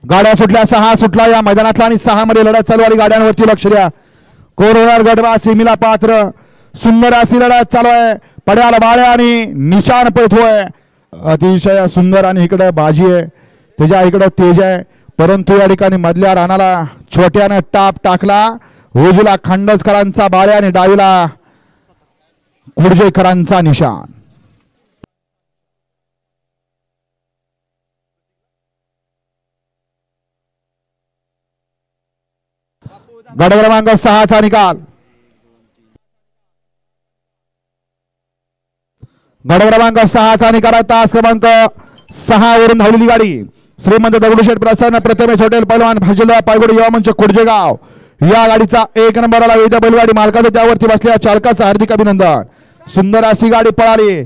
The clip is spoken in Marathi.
गाड्या सुटल्या 6 सुटला या मैदानातला आणि 6 मध्ये लढत चालू आहे गाड्यांवरती लक्ष द्या कोरोनार गडवा सेमीला पात्र सुंदर अशी लढत चालू आहे पड्याला बाळ्या आणि निशाण पळतोय अतिशय सुंदर आणि इकडे बाजी आहे त्याच्या इकडे तेज आहे परंतु या ठिकाणी मधल्या रानाला छोट्याने टाप टाकला उजूला खंडसकरांचा बाळ्या आणि डावीला खुर्जेकरांचा निशाण गट क्रमांक 6 चा निकाल गट क्रमांक 6 चा निकाल तास क्रमांक 6 वरून धावलेली गाडी श्रीमंत दगडूशेठ प्रसन्न प्रथमेश हॉटेल पैलवान भाजलदार पायगोड युवा मंच खुर्जेगाव या गाडीचा 1 नंबरला वेद बैलगाडी मालकाचं त्यावरती बसलेल्या चालकाचं हार्दिक अभिनंदन सुंदर अशी गाडी पळाली